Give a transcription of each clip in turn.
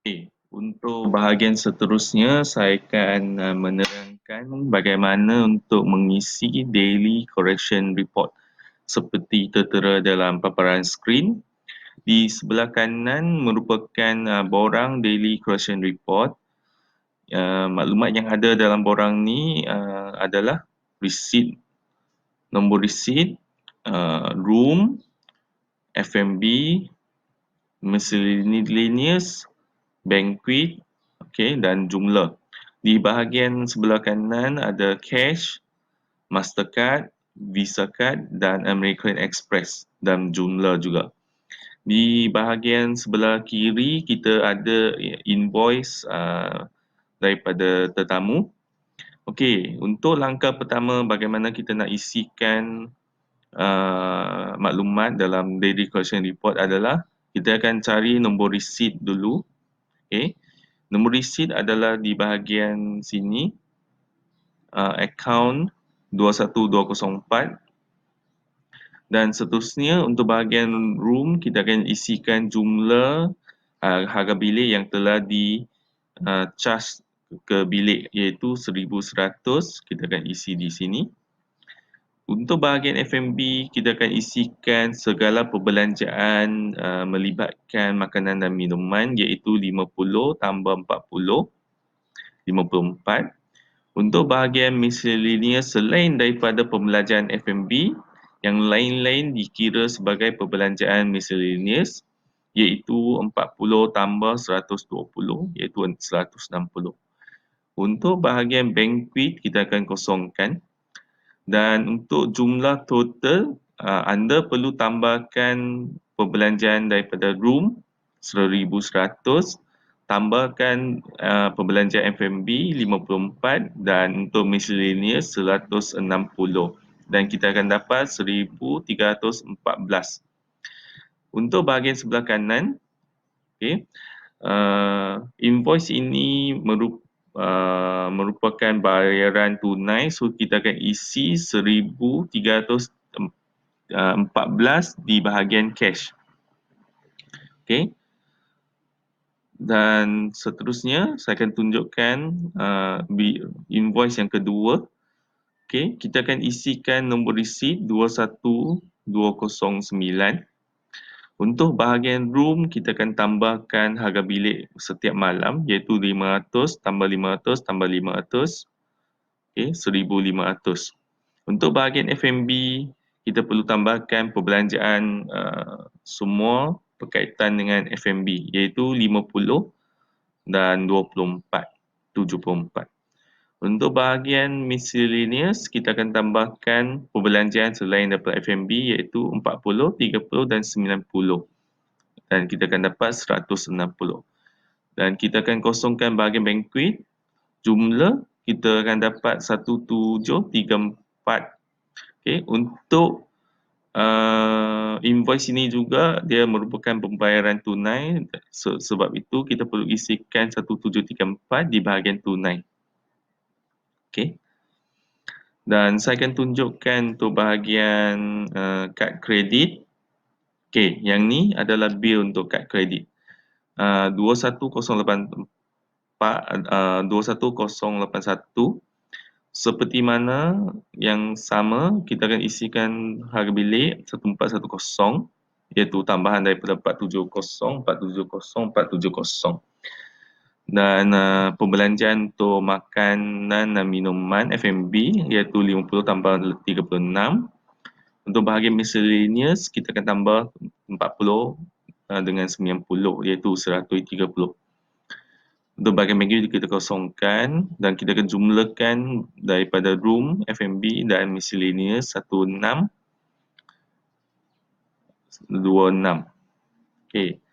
Okey, untuk bahagian seterusnya saya akan menerangkan bagaimana untuk mengisi daily correction report seperti tertera dalam paparan skrin. Di sebelah kanan merupakan borang daily correction report. Maklumat yang ada dalam borang ni adalah receipt, nombor receipt, room, F&B, miscellaneous, banquet, okey, dan jumlah. Di bahagian sebelah kanan ada cash, Mastercard, Visa Card dan American Express dan jumlah juga. Di bahagian sebelah kiri kita ada invoice daripada tetamu. Okey, untuk langkah pertama bagaimana kita nak isikan maklumat dalam daily collection report adalah kita akan cari nombor receipt dulu. Okey. Nombor receipt adalah di bahagian sini, akaun 21204 dan seterusnya untuk bahagian room kita akan isikan jumlah harga bilik yang telah di charge ke bilik iaitu 1100, kita akan isi di sini. Untuk bahagian F&B kita akan isikan segala perbelanjaan melibatkan makanan dan minuman iaitu 50 tambah 40, 54. Untuk bahagian miscellaneous selain daripada perbelanjaan F&B, yang lain-lain dikira sebagai perbelanjaan miscellaneous iaitu 40 tambah 120 iaitu 160. Untuk bahagian banquet kita akan kosongkan dan untuk jumlah total anda perlu tambahkan perbelanjaan daripada room 1100, tambahkan perbelanjaan F&B 54 dan untuk miscellaneous 160 dan kita akan dapat 1314. Untuk bahagian sebelah kanan, okay, invoice ini merupakan bayaran tunai, so kita akan isi 1314 di bahagian cash. Okey. Dan seterusnya saya akan tunjukkan invoice yang kedua. Okey, kita akan isikan nombor receipt 21209. Untuk bahagian room kita akan tambahkan harga bilik setiap malam iaitu 500 tambah 500 tambah 500. Okey, 1500. Untuk bahagian F&B kita perlu tambahkan perbelanjaan semua berkaitan dengan F&B iaitu 50 dan 24, 74. Untuk bahagian miscellaneous kita akan tambahkan perbelanjaan selain daripada F&B iaitu 40, 30 dan 90. Dan kita akan dapat 160. Dan kita akan kosongkan bahagian banquet. Jumlah kita akan dapat 1734. Okey, untuk invoice ini juga dia merupakan pembayaran tunai, sebab itu kita perlu isikan 1734 di bahagian tunai. Okey. Dan saya akan tunjukkan untuk bahagian kad kredit. Okey, yang ni adalah bil untuk kad kredit. 21081 seperti mana yang sama kita akan isikan harga bilik 1410 iaitu tambahan daripada 470, 470, 470. Dan perbelanjaan untuk makanan dan minuman F&B iaitu 50 tambah 36. Untuk bahagian miscellaneous kita akan tambah 40 dengan 90 iaitu 130. Untuk bahagian banquet kita kosongkan dan kita akan jumlahkan daripada room, F&B dan miscellaneous 1626. Okey.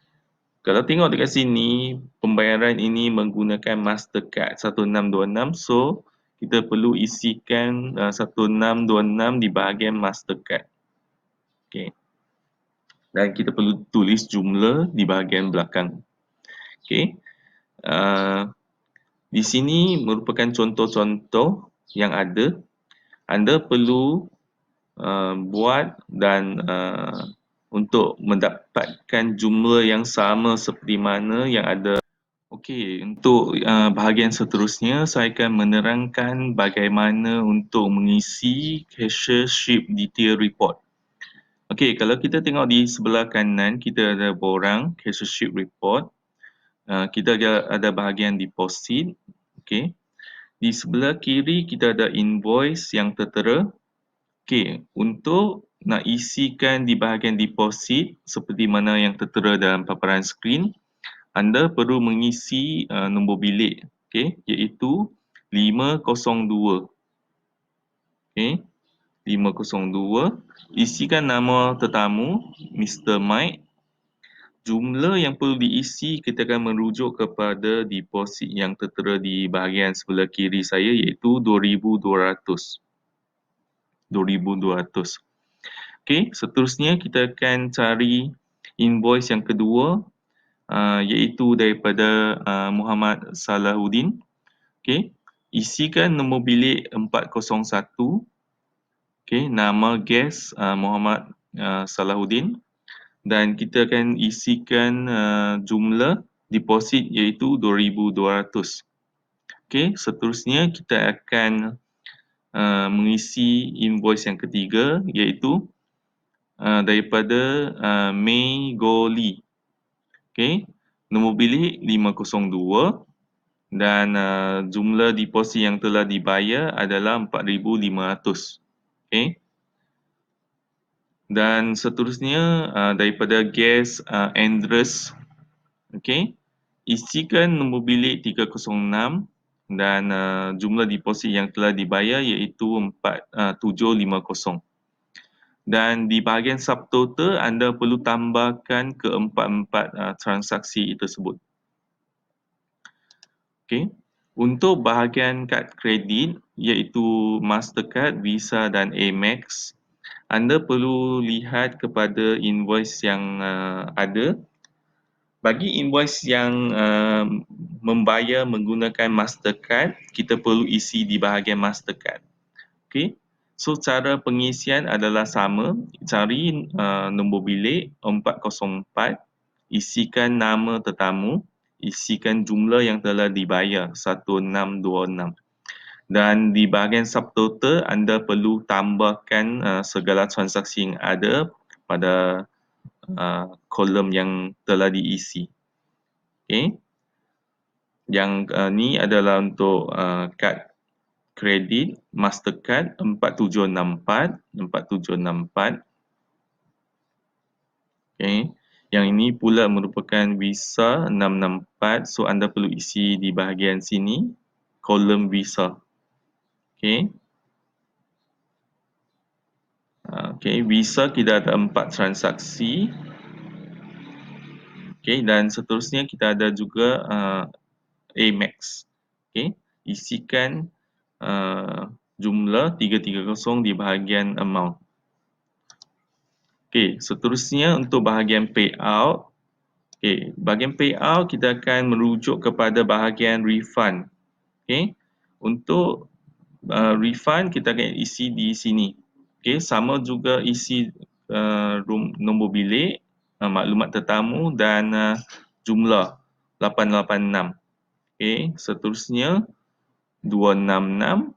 Kalau tengok dekat sini, pembayaran ini menggunakan Mastercard 1626, so kita perlu isikan 1626 di bahagian Mastercard. Okey. Dan kita perlu tulis jumlah di bahagian belakang. Okey. Di sini merupakan contoh-contoh yang ada. Anda perlu buat dan untuk mendapatkan jumlah yang sama seperti mana yang ada Okey, untuk bahagian seterusnya saya akan menerangkan bagaimana untuk mengisi cashiership detail report. Okey, kalau kita tengok di sebelah kanan kita ada borang cashiership report. Kita ada bahagian deposit. Okey. Di sebelah kiri kita ada invoice yang tertera. Okey, untuk nak isikan di bahagian deposit seperti mana yang tertera dalam paparan skrin, anda perlu mengisi nombor bilik, okey, iaitu 502. Okey, 502. Isikan nama tetamu, Mr. Mike. Jumlah yang perlu diisi kita akan merujuk kepada deposit yang tertera di bahagian sebelah kiri saya iaitu 2,200. 2,200. Okey, seterusnya kita akan cari invoice yang kedua iaitu daripada Muhammad Salahuddin. Okey, isikan nombor bilik 401. Okey, nama guest Muhammad Salahuddin dan kita akan isikan jumlah deposit iaitu 2,200. Okey, seterusnya kita akan mengisi invoice yang ketiga iaitu daripada Mei Goli. Okey, nombor bilik 502 dan jumlah deposit yang telah dibayar adalah 4,500. Okey. Dan seterusnya daripada guest Andres. Okey. Isikan nombor bilik 306 dan jumlah deposit yang telah dibayar iaitu 750. Dan di bahagian subtotal anda perlu tambahkan keempat-empat transaksi tersebut. Okey. Untuk bahagian kad kredit iaitu Mastercard, Visa dan Amex, anda perlu lihat kepada invoice yang ada. Bagi invoice yang membayar menggunakan Mastercard, kita perlu isi di bahagian Mastercard. Okey. So cara pengisian adalah sama, cari nombor bilik 404, isikan nama tetamu, isikan jumlah yang telah dibayar 1626. Dan di bahagian subtotal anda perlu tambahkan segala transaksi yang ada pada kolom yang telah diisi. Okey. Yang ni adalah untuk kad kredit Mastercard 4764. Okey. Yang ini pula merupakan Visa 664. So anda perlu isi di bahagian sini kolom Visa. Okey. Okey, Visa kita ada 4 transaksi. Okey, dan seterusnya kita ada juga Amex. Okey, isikan jumlah 330 di bahagian amount. Okey, seterusnya untuk bahagian payout. Okey, bahagian payout kita akan merujuk kepada bahagian refund. Okey, untuk refund kita akan isi di sini. Okey, sama juga isi nombor bilik, maklumat tetamu dan jumlah 886. Okey, seterusnya 266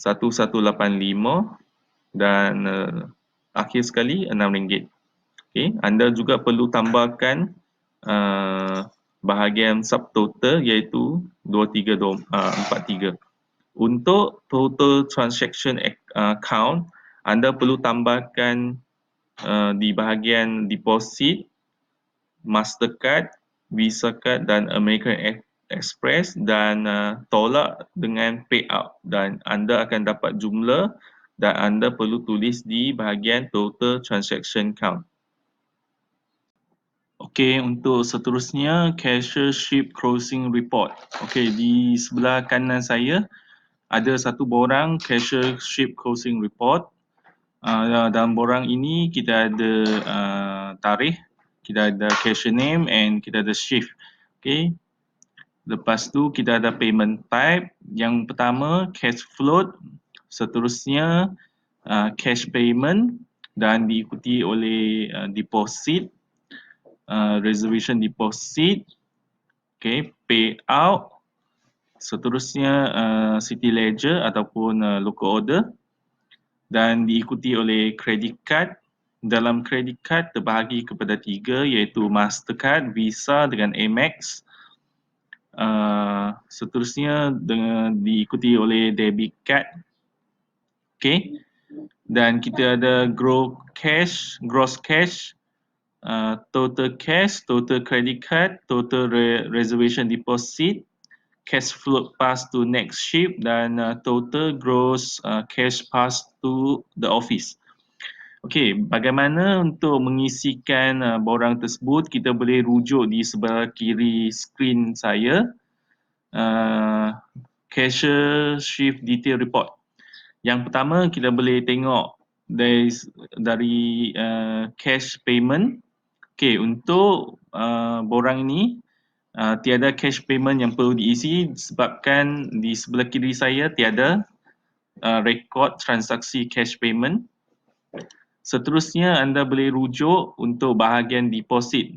1185 dan akhir sekali RM6. Okey, anda juga perlu tambahkan bahagian subtotal iaitu 2343. Untuk total transaction account, anda perlu tambahkan di bahagian deposit, Mastercard, Visa Card dan American Express dan tolak dengan payout dan anda akan dapat jumlah dan anda perlu tulis di bahagian total transaction count. Okey, untuk seterusnya cashiership closing report. Okey, di sebelah kanan saya ada satu borang cashiership closing report. Dalam borang ini kita ada tarikh, kita ada cashier name and kita ada shift. Okey. Lepas tu kita ada payment type. Yang pertama cash float, seterusnya cash payment dan diikuti oleh deposit, reservation deposit, Okay, payout. Seterusnya City Ledger ataupun local order dan diikuti oleh credit card. Dalam credit card terbahagi kepada 3 iaitu Mastercard, Visa dengan Amex. Seterusnya diikuti oleh debit card. Okay. Dan kita ada gross cash, total cash, total credit card, total reservation deposit, cash float pass to next ship dan total gross cash pass to the office. Okey, bagaimana untuk mengisikan borang tersebut? Kita boleh rujuk di sebelah kiri skrin saya, cashier shift detail report. Yang pertama kita boleh tengok dari cash payment. Okey, untuk borang ini tiada cash payment yang perlu diisi sebabkan di sebelah kiri saya tiada rekod transaksi cash payment. Seterusnya anda boleh rujuk untuk bahagian deposit.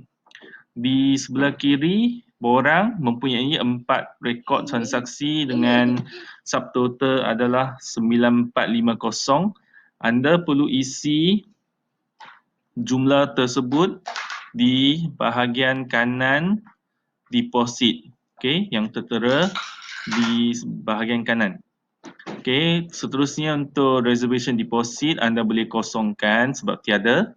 Di sebelah kiri borang mempunyai 4 rekod transaksi dengan subtotal adalah 9450. Anda perlu isi jumlah tersebut di bahagian kanan deposit. Okey, yang tertera di bahagian kanan. Okey, seterusnya untuk reservation deposit anda boleh kosongkan sebab tiada.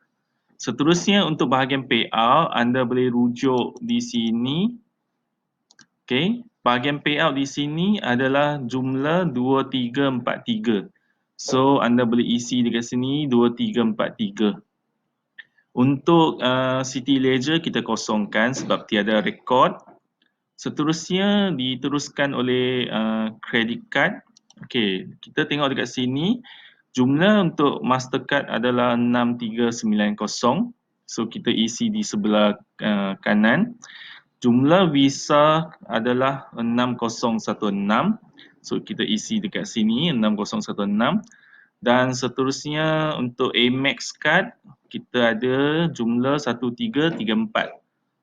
Seterusnya untuk bahagian payout anda boleh rujuk di sini. Okey, bahagian payout di sini adalah jumlah 2343. So anda boleh isi dekat sini 2343. Untuk City Ledger kita kosongkan sebab tiada rekod. Seterusnya diteruskan oleh credit card. Okey, kita tengok dekat sini jumlah untuk Mastercard adalah 6390. So kita isi di sebelah kanan. Jumlah Visa adalah 6016. So kita isi dekat sini 6016. Dan seterusnya untuk Amex card kita ada jumlah 1334.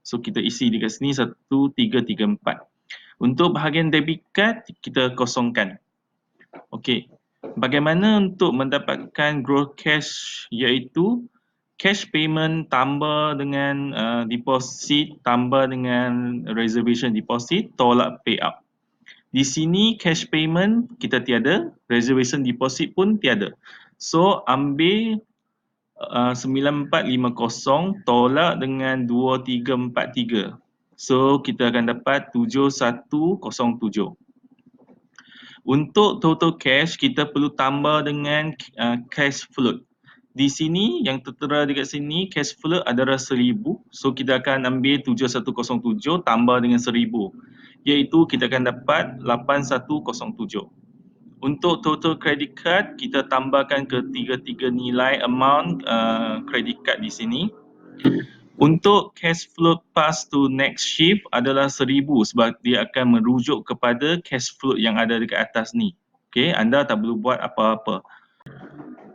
So kita isi dekat sini 1334. Untuk bahagian debit card kita kosongkan. Okey. Bagaimana untuk mendapatkan gross cash iaitu cash payment tambah dengan deposit tambah dengan reservation deposit tolak payout. Di sini cash payment kita tiada, reservation deposit pun tiada. So ambil 9450 tolak dengan 2343. So kita akan dapat 7107. Untuk total cash kita perlu tambah dengan cash float. Di sini yang tertera dekat sini cash float adalah 1000. So kita akan ambil 7107 tambah dengan 1000. Iaitu kita akan dapat 8107. Untuk total credit card kita tambahkan ketiga-tiga nilai amount credit card di sini. Untuk cash float pass to next shift adalah 1000 sebab dia akan merujuk kepada cash float yang ada dekat atas ni. Okey, anda tak perlu buat apa-apa.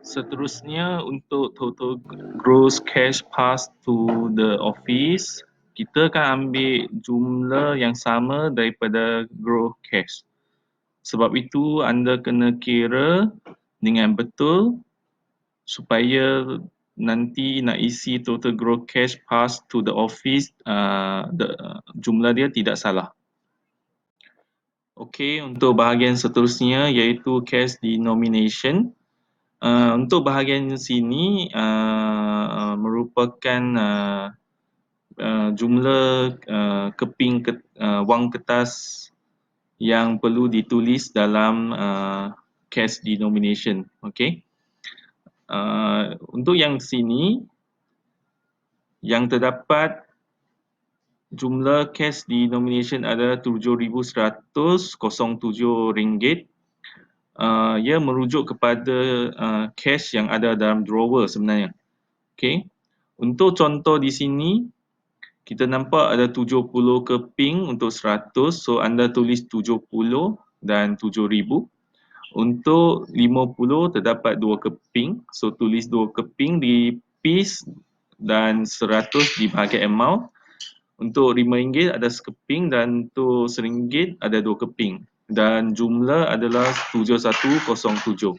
Seterusnya untuk total gross cash pass to the office, kita akan ambil jumlah yang sama daripada gross cash. Sebab itu anda kena kira dengan betul supaya nanti nak isi total gross cash pass to the office jumlah dia tidak salah. Okey, untuk bahagian seterusnya iaitu cash denomination. Untuk bahagian sini merupakan jumlah keping wang kertas yang perlu ditulis dalam cash denomination. Okey. Untuk yang sini yang terdapat jumlah cash denomination adalah RM7,107. Ia merujuk kepada cash yang ada dalam drawer sebenarnya. Okey. Untuk contoh di sini kita nampak ada 70 keping untuk 100. So anda tulis 70 dan 7000. Untuk 50 terdapat 2 keping. So tulis 2 keping di piece dan 100 di bahagian amount. Untuk RM5 ada sekeping dan untuk RM1 ada 2 keping. Dan jumlah adalah 7107.